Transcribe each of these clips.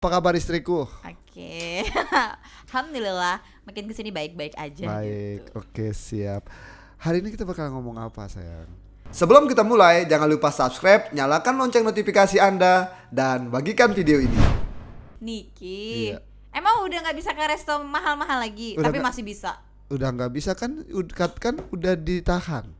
Apa kabar istriku? Oke. Alhamdulillah makin kesini baik-baik aja. Baik, gitu. oke siap. Hari ini kita bakal ngomong apa sayang? Sebelum kita mulai, jangan lupa subscribe, nyalakan lonceng notifikasi Anda, dan bagikan video ini. Niki, Iya. emang udah nggak bisa ke resto mahal-mahal lagi, Udah tapi nggak- masih bisa. Udah nggak bisa kan? Kan udah ditahan.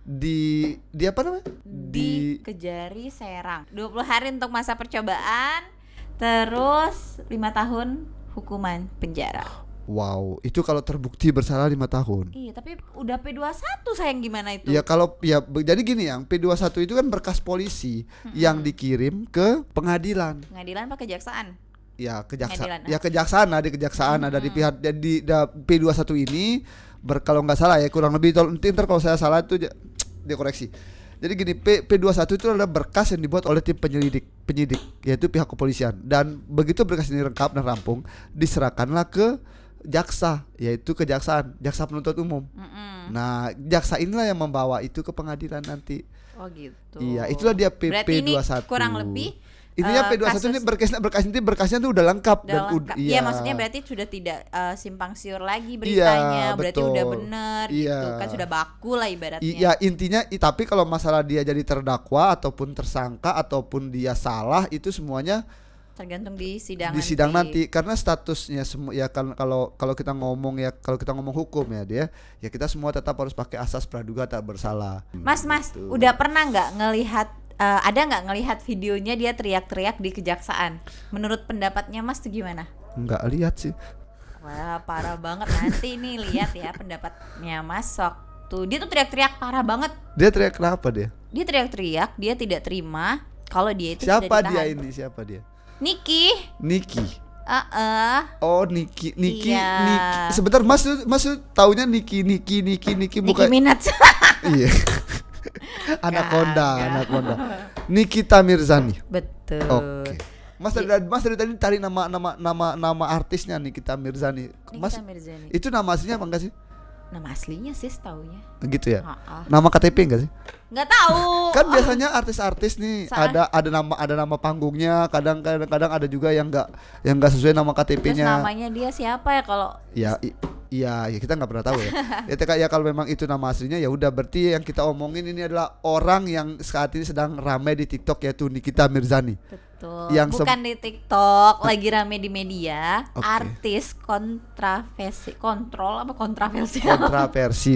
Di apa namanya? Di Kejari Serang 20 hari untuk masa percobaan, terus 5 tahun hukuman penjara. Wow, itu kalau terbukti bersalah 5 tahun. Iya, tapi udah P21 sayang, gimana itu? Ya kalau jadi gini yang P21 itu kan berkas polisi yang dikirim ke pengadilan. Pengadilan apa kejaksaan? Ya Pengadilan, kejaksaan ada di kejaksaan ada di pihak P21 ini kalau nggak salah ya, kurang lebih ntar kalau saya salah itu dia koreksi. Jadi gini, P21 itu adalah berkas yang dibuat oleh tim penyidik yaitu pihak kepolisian, dan begitu berkas ini lengkap dan rampung diserahkanlah ke jaksa, yaitu jaksa penuntut umum. Nah, jaksa inilah yang membawa itu ke pengadilan nanti. Oh gitu. Iya, itulah dia Berarti ini P21. kurang lebih Intinya P21 ini berkasnya itu udah lengkap udah lengkap. Iya, maksudnya berarti sudah tidak simpang siur lagi beritanya. Iya, berarti betul. udah benar Iya. gitu kan, sudah baku lah ibaratnya. Iya, intinya tapi kalau masalah dia jadi terdakwa ataupun tersangka ataupun dia salah, itu semuanya Tergantung di sidang di sidang nanti, karena statusnya semua ya kan. Kalau kita ngomong hukum ya kita semua tetap harus pakai asas praduga tak bersalah. Mas, Gitu. udah pernah nggak ngelihat ada nggak ngelihat videonya dia teriak-teriak di kejaksaan? Menurut pendapatnya Mas tuh gimana? Nggak lihat sih. Wah, parah banget. Nanti nih lihat ya pendapatnya Mas waktu dia tuh teriak-teriak parah banget. Dia teriak kenapa dia? Dia teriak-teriak, dia tidak terima kalau dia itu Siapa sudah dia ditahan. ini? Siapa dia? Niki. Niki. Oh, Niki. Iya. Niki. Sebentar, Mas tuh taunya Niki Nicki bukan. Minaj. Iya. Anaconda. Nikita Mirzani. Betul. Oke. Mas dari tadi cari nama artisnya Nikita Mirzani. Mas, Nikita Mirzani. itu nama aslinya apa enggak sih? Nama aslinya sih taunya. Gitu ya. Ha-ha. Nama KTP enggak sih? Nggak tahu. Kan biasanya artis-artis nih Soalnya- ada nama panggungnya, kadang ada juga yang enggak sesuai nama Terus KTP-nya. namanya dia siapa ya kalau Ya kita nggak pernah tahu ya. Ya kalau memang itu nama aslinya ya udah, berarti yang kita omongin ini adalah orang yang saat ini sedang ramai di TikTok, yaitu Nikita Mirzani. betul. Yang Bukan di TikTok, lagi rame di media. Oke. Artis kontroversi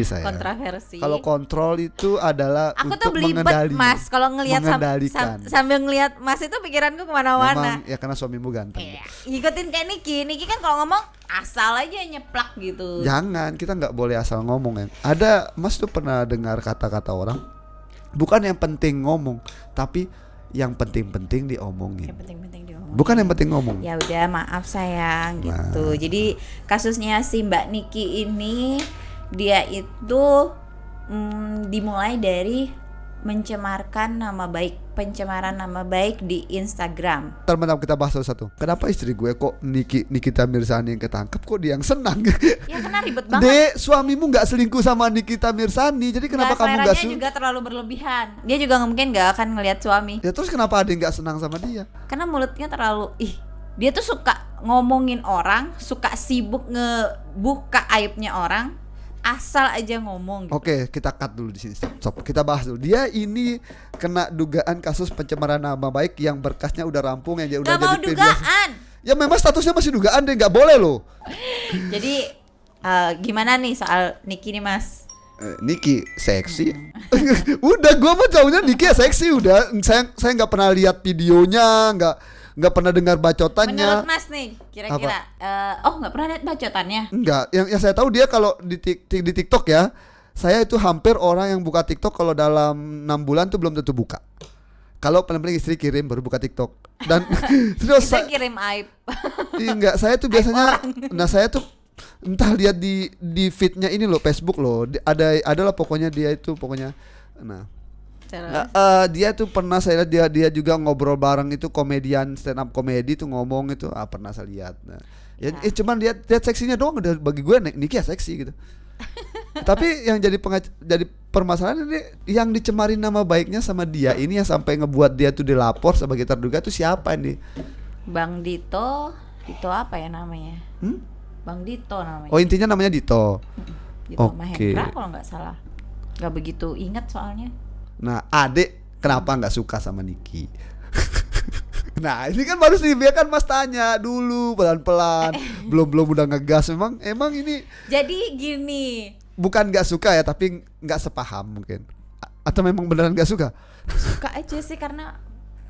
Saya. kontroversi. Kalau kontrol itu adalah Aku tuh untuk belibet Mas kalau ngelihat mengendalikan. sambil ngelihat Mas itu pikiranku kemana-mana. Memang ya karena suamimu ganteng. Iya, ikutin kayak Niki kan kalau ngomong asal aja nyeplak gitu. Jangan, kita nggak boleh asal ngomong ya. Ada, Mas tuh pernah dengar kata-kata orang, bukan yang penting ngomong, tapi yang penting-penting diomongin. Yang penting-penting diomongin. Bukan yang penting ngomong. Ya udah, maaf sayang gitu. Nah. Jadi kasusnya si Mbak Niki ini, dia itu dimulai dari pencemaran nama baik di Instagram. Bentar, kita bahas satu-satu. Kenapa istri gue kok Nikita Mirzani yang ketangkep, kok dia yang senang? Ya karena ribet banget. Dek, suamimu nggak selingkuh sama Nikita Mirzani, jadi kenapa kamu nggak seleranya juga terlalu berlebihan. Dia juga mungkin nggak akan ngelihat suami. Ya terus kenapa ada yang nggak senang sama dia? Karena mulutnya terlalu dia tuh suka ngomongin orang, suka sibuk ngebuka aibnya orang, asal aja ngomong gitu. Oke, kita cut dulu di sini. Stop. Kita bahas dulu. Dia ini kena dugaan kasus pencemaran nama baik yang berkasnya udah rampung, yang dia udah Gak mau jadi dugaan. Ya memang statusnya masih dugaan deh, nggak boleh loh. Jadi gimana nih soal Niki nih Mas? Niki seksi. Udah, gua mah taunya Niki ya seksi udah. Saya nggak pernah lihat videonya, nggak pernah dengar bacotannya. Menurut Mas nih, kira-kira nggak pernah lihat bacotannya? Enggak, yang saya tahu dia kalau di TikTok ya, saya itu hampir orang yang buka TikTok kalau dalam 6 bulan tuh belum tentu buka. Kalau paling istri kirim baru buka TikTok. Dan terus Kita kirim aib. enggak, saya tuh biasanya saya tuh entah lihat di feednya ini loh, Facebook loh. Adalah pokoknya dia itu pokoknya. Nah, Terus? dia tuh pernah saya lihat dia juga ngobrol bareng itu komedian stand up komedi tuh ngomong itu pernah saya lihat. Nah, ya. Cuman lihat seksinya doang udah, bagi gue Niki ya seksi gitu. Tapi yang jadi permasalahan ini yang dicemarin nama baiknya sama dia ini, yang sampai ngebuat dia tuh dilapor sebagai terduga tuh siapa ini? Bang Dito, Dito apa ya namanya? Hmm? Bang Dito namanya. Oh intinya namanya Dito. Dito oke. Mahendra kalau nggak salah. Nggak begitu ingat soalnya. Nah adek kenapa nggak suka sama Niki? Nah ini kan baru sih, biar kan Mas tanya dulu pelan-pelan, belum udah ngegas. Emang ini Jadi gini, bukan nggak suka ya, tapi nggak sepaham mungkin. Atau memang beneran nggak suka? suka aja sih karena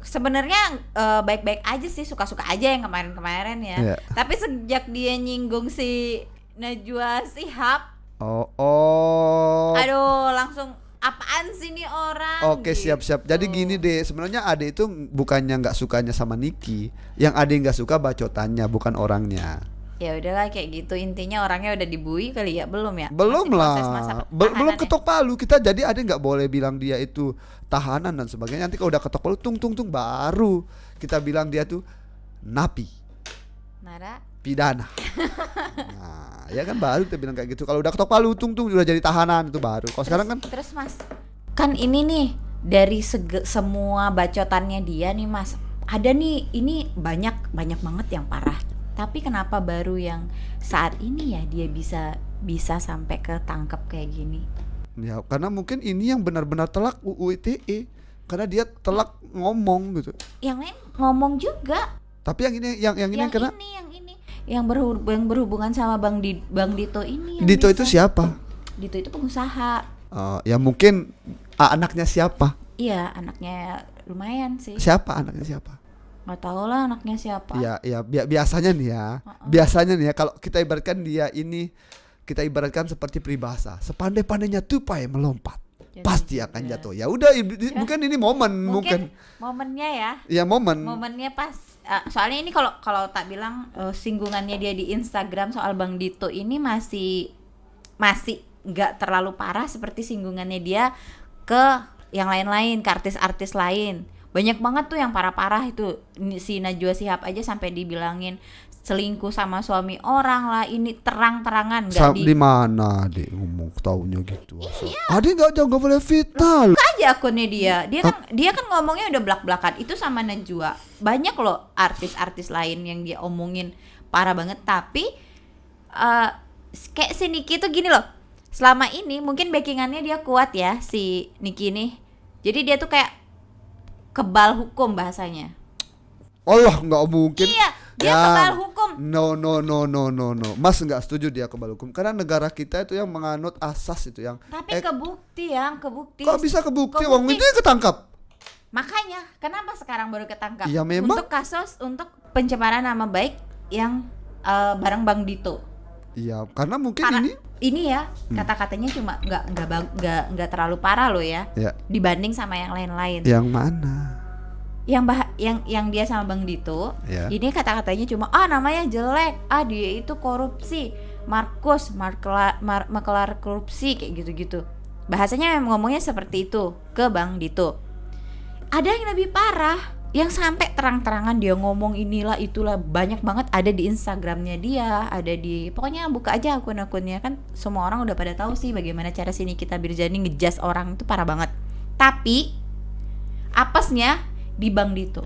sebenarnya baik-baik aja sih, suka-suka aja yang kemarin-kemarin ya. Iya. Tapi sejak dia nyinggung si Najwa Shihab, Oh. aduh langsung apaan sih nih orang? Oke gitu. siap. Jadi gini deh, sebenarnya Ade itu bukannya nggak sukanya sama Niki, yang Ade nggak suka bacotannya, bukan orangnya. Ya udahlah kayak gitu, intinya orangnya udah dibui kali ya, belum ya? Belum Masih proses masa lah, tahanan belum ya? ketok palu kita. Jadi Ade nggak boleh bilang dia itu tahanan dan sebagainya. Nanti kalau udah ketok palu, tung baru kita bilang dia tuh napi Nara, pidana. Nah, ya kan baru kita bilang kayak gitu. Kalau udah ketok palu, tung udah jadi tahanan itu baru. Kalau sekarang kan terus Mas, kan ini nih dari semua bacotannya dia nih Mas, ada nih ini banyak banget yang parah. Tapi kenapa baru yang saat ini ya dia bisa sampai ketangkep kayak gini? ya karena mungkin ini yang benar-benar telak UU ITE, karena dia telak ngomong gitu. Yang lain ngomong juga. Tapi yang ini karena yang berhubungan sama Bang Dito ini. Yang Dito bisa. itu siapa? Dito itu pengusaha. Ya mungkin anaknya siapa? Iya, anaknya lumayan sih. Siapa anaknya siapa? Nggak tahu lah anaknya siapa. Ya biasanya nih ya. Biasanya nih ya, kalau kita ibaratkan dia ini, kita ibaratkan seperti peribahasa. Sepandai-pandainya tupai melompat, pasti akan jatuh. Ya udah, mungkin ini mungkin momennya ya. Ya Momennya pas. Soalnya ini kalau tak bilang singgungannya dia di Instagram soal Bang Dito ini masih nggak terlalu parah seperti singgungannya dia ke yang lain-lain, ke artis-artis lain. Banyak banget tuh yang parah-parah itu. Si Najwa Shihab aja sampai dibilangin selingkuh sama suami orang lah, ini terang-terangan nggak di mana Dek ngomong taunya gitu. Ade nggak boleh vital. aja akunnya dia kan ngomongnya udah belak-belakan itu sama Najwa. Banyak loh artis-artis lain yang dia omongin parah banget, tapi kayak si Niki tuh gini loh. Selama ini mungkin backingannya dia kuat ya si Niki nih. Jadi dia tuh kayak kebal hukum bahasanya. Allah nggak mungkin. Iya, dia kebal hukum. No. Mas nggak setuju dia kebal hukum, karena negara kita itu yang menganut asas itu yang. Tapi kebukti. Kok bisa kebukti? Wong itu ketangkap. Makanya, kenapa sekarang baru ketangkap? Ya, memang. Untuk kasus untuk pencemaran nama baik yang bareng Bang Dito. Iya, karena mungkin ini ya kata-katanya cuma nggak terlalu parah loh ya. Dibanding sama yang lain-lain. Yang mana? Yang dia sama Bang Dito, ini kata-katanya cuma namanya jelek, dia itu korupsi, makelar korupsi kayak gitu-gitu. Bahasanya ngomongnya seperti itu ke Bang Dito. Ada yang lebih parah, yang sampai terang-terangan dia ngomong inilah itulah, banyak banget ada di Instagramnya dia, ada di pokoknya buka aja akun-akunnya, kan semua orang udah pada tahu sih bagaimana cara si Nikita Mirzani ngejudge orang itu parah banget. Tapi apesnya di Bang Dito.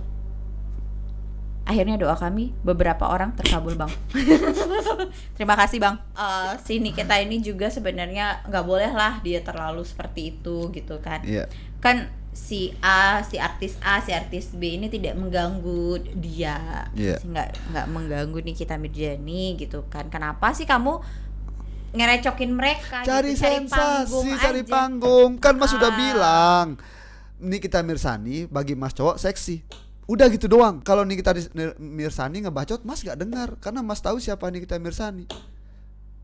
Akhirnya doa kami beberapa orang terkabul Bang. Terima kasih Bang. Si Nikita ini juga sebenarnya nggak boleh lah dia terlalu seperti itu gitu kan. Kan si artis A, si artis B ini tidak mengganggu dia, nggak mengganggu Nikita Mirzani gitu kan. Kenapa sih kamu ngerecokin mereka? Cari gitu? sensasi, cari panggung. Kan Mas sudah bilang Nikita Mirzani bagi Mas cowok seksi. Udah gitu doang. Kalau Nikita Mirzani ngebacot, Mas nggak dengar karena Mas tahu siapa Nikita Mirzani.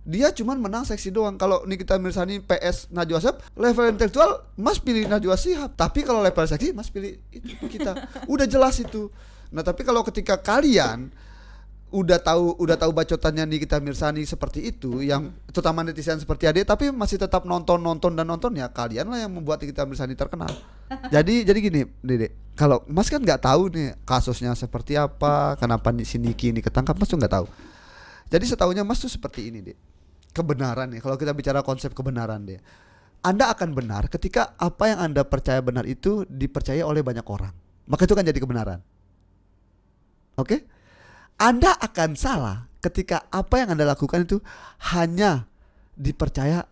Dia cuman menang seksi doang. Kalau Nikita Mirzani PS Najwa Shihab, level intelektual Mas pilih Najwa Shihab. Tapi kalau level seksi Mas pilih itu kita. Udah jelas itu. Nah, tapi kalau ketika kalian udah tahu bacotannya Nikita Mirzani seperti itu, yang terutama netizen seperti Ade, tapi masih tetap nonton ya, kalian lah yang membuat Nikita Mirzani terkenal. Jadi gini, Dede, kalau Mas kan nggak tahu nih kasusnya seperti apa, kenapa si Niki ini ketangkap, Mas tuh nggak tahu. Jadi setahunya Mas tuh seperti ini, Dek. Kebenaran nih, kalau kita bicara konsep kebenaran deh, Anda akan benar ketika apa yang Anda percaya benar itu dipercaya oleh banyak orang, maka itu kan jadi kebenaran. Oke? Anda akan salah ketika apa yang Anda lakukan itu hanya dipercaya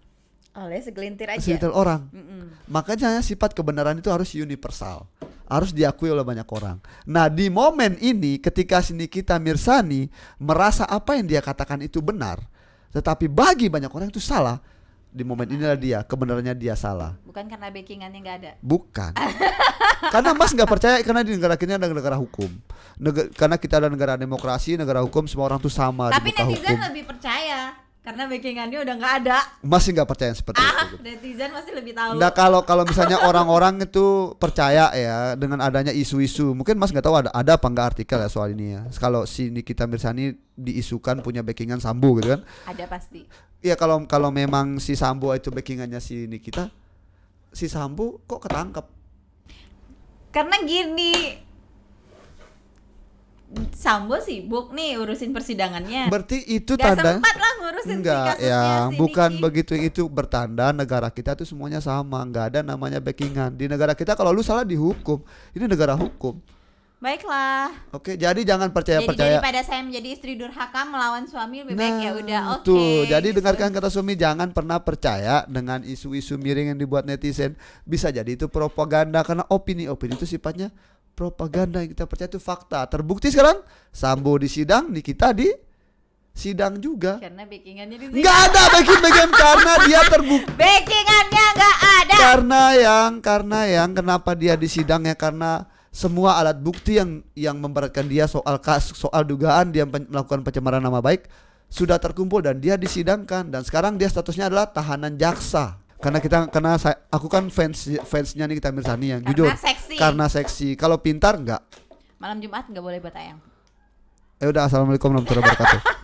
Oleh segelintir aja. segelintir orang. Mm-mm. Makanya sifat kebenaran itu harus universal, harus diakui oleh banyak orang. Nah, di momen ini ketika Nikita Mirzani merasa apa yang dia katakan itu benar, tetapi bagi banyak orang itu salah, di momen inilah dia kebenarannya dia salah. Bukan karena backingannya nggak ada. Bukan. Karena Mas nggak percaya, karena di negara kita ada negara hukum. Karena kita ada negara demokrasi, negara hukum, semua orang tuh sama Tapi di muka netizen hukum. lebih percaya karena backingannya udah nggak ada. Masih nggak percaya yang seperti itu. Netizen masih lebih tahu. Nah, kalau misalnya orang-orang itu percaya ya dengan adanya isu-isu, mungkin Mas nggak tahu ada apa nggak artikel ya soal ini ya. Kalau si Nikita Mirzani diisukan punya backingan Sambo gitu kan? Ada pasti. Iya, kalau memang si Sambo itu backingannya si Nikita, si Sambo kok ketangkep? Karena gini, Sambo sibuk nih urusin persidangannya. Berarti itu Gak tanda sempat lah ngurusin enggak kasusnya ya, si bukan Niki. begitu, itu bertanda negara kita tuh semuanya sama, nggak ada namanya backingan. Di negara kita kalau lu salah dihukum. Ini negara hukum. Baiklah. Oke, jadi jangan Jadi percaya-percaya. daripada saya menjadi istri durhaka melawan suami, lebih baik ya udah oke. Tuh, jadi gitu. dengarkan kata suami, jangan pernah percaya dengan isu-isu miring yang dibuat netizen. Bisa jadi itu propaganda, karena opini-opini itu sifatnya propaganda. Yang kita percaya itu fakta. Terbukti sekarang Sambo di sidang, Nikita di sidang juga. Karena backingannya di sini. Nggak ada backing karena dia terbukti. Backingannya nggak ada. Karena yang kenapa dia di sidang ya, karena semua alat bukti yang memberatkan dia soal dugaan dia melakukan pencemaran nama baik sudah terkumpul dan dia disidangkan, dan sekarang dia statusnya adalah tahanan jaksa. Karena aku kan fansnya Nikita Mirzani yang Karena jujur. seksi. Karena seksi. Kalau pintar enggak. Malam Jumat nggak boleh buat tayang. Ya udah, assalamualaikum warahmatullahi wabarakatuh.